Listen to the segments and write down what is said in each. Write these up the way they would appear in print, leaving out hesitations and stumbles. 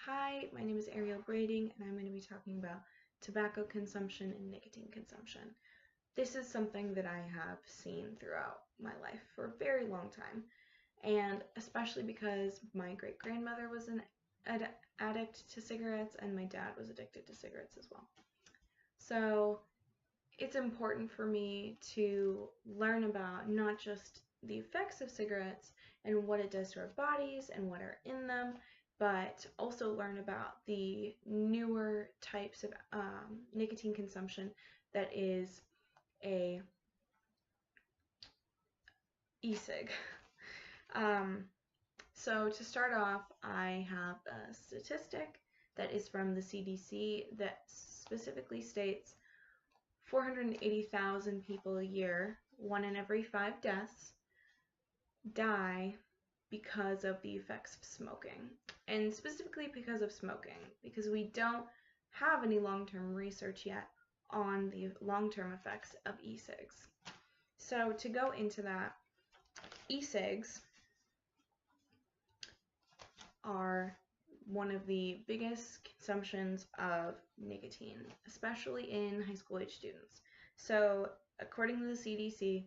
Hi, my name is Ariel and I'm going to be talking about tobacco consumption and nicotine consumption. This is something that I have seen throughout my life for a very long time, and especially because my great-grandmother was an addict to cigarettes and my dad was addicted to cigarettes as well. So it's important for me to learn about not just the effects of cigarettes and what it does to our bodies and what are in them, but also learn about the newer types of nicotine consumption that is a e-cig. Um, so to start off, I have a statistic that is from the CDC that specifically states 480,000 people a year, 1 in every 5 deaths, die because of the effects of smoking. And specifically because of smoking, because we don't have any long-term research yet on the long-term effects of e-cigs. So to go into that, e-cigs are one of the biggest consumptions of nicotine, especially in high school age students. So according to the CDC,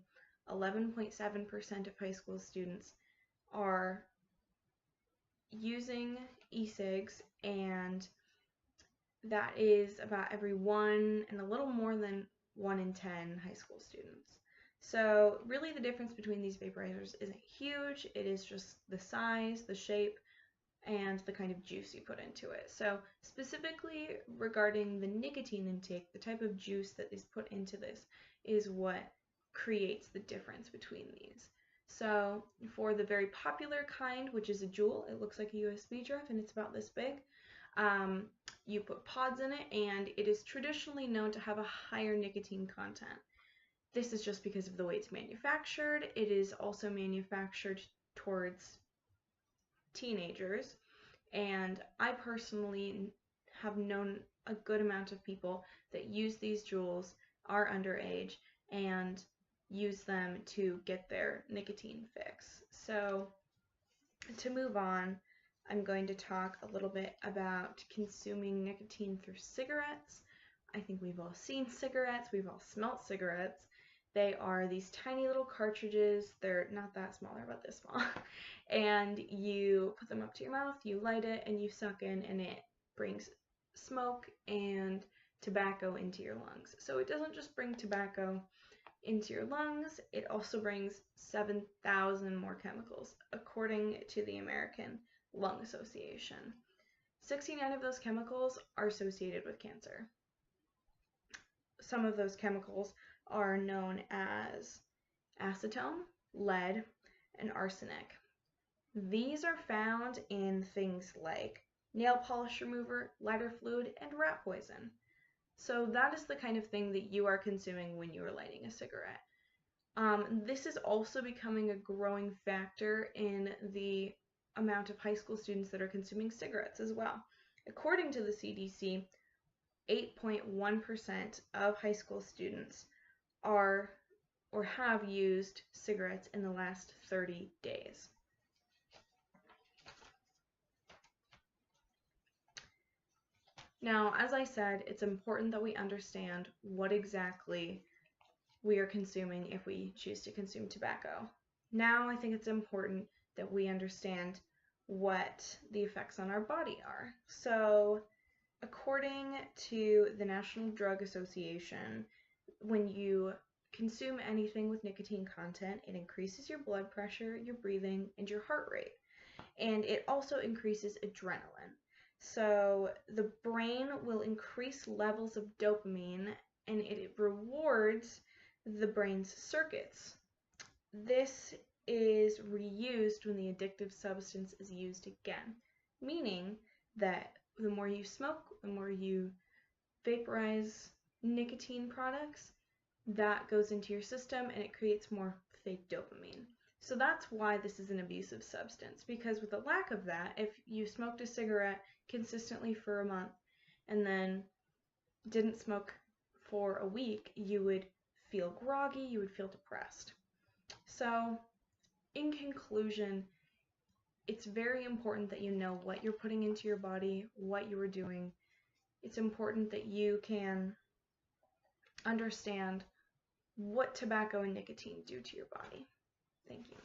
11.7% of high school students are using e-cigs, and that is about every 1 and a little more than 1 in 10 high school students. So really the difference between these vaporizers isn't huge. It is just the size, the shape, and the kind of juice you put into it. So specifically regarding the nicotine intake, the type of juice that is put into this is what creates the difference between these. So for the very popular kind, which is a Juul, it looks like a USB drive and it's about this big. You put pods in it, and it is traditionally known to have a higher nicotine content. This is just because of the way it's manufactured. It is also manufactured towards teenagers, and I personally have known a good amount of people that use these Juuls, are underage, and use them to get their nicotine fix. So to move on, I'm going to talk a little bit about consuming nicotine through cigarettes. I think we've all seen cigarettes, we've all smelt cigarettes. They are these tiny little cartridges. They're not that small, they're about this small. And you put them up to your mouth, you light it, and you suck in, and it brings smoke and tobacco into your lungs. So it doesn't just bring tobacco into your lungs, it also brings 7,000 more chemicals, according to the American Lung Association. 69 of those chemicals are associated with cancer. Some of those chemicals are known as acetone, lead, and arsenic. These are found in things like nail polish remover, lighter fluid, and rat poison. So that is the kind of thing that you are consuming when you are lighting a cigarette. This is also becoming a growing factor in the amount of high school students that are consuming cigarettes as well. According to the CDC, 8.1% of high school students are or have used cigarettes in the last 30 days. Now, as I said, it's important that we understand what exactly we are consuming if we choose to consume tobacco. Now, I think it's important that we understand what the effects on our body are. So, according to the National Drug Association, when you consume anything with nicotine content, it increases your blood pressure, your breathing, and your heart rate. And it also increases adrenaline. So the brain will increase levels of dopamine, and it rewards the brain's circuits. This is reused when the addictive substance is used again, meaning that the more you smoke, the more you vaporize nicotine products, that goes into your system and it creates more fake dopamine. So that's why this is an abusive substance, because with a lack of that, if you smoked a cigarette consistently for a month and then didn't smoke for a week, you would feel groggy, you would feel depressed. So in conclusion, it's very important that you know what you're putting into your body, what you are doing. It's important that you can understand what tobacco and nicotine do to your body. Thank you.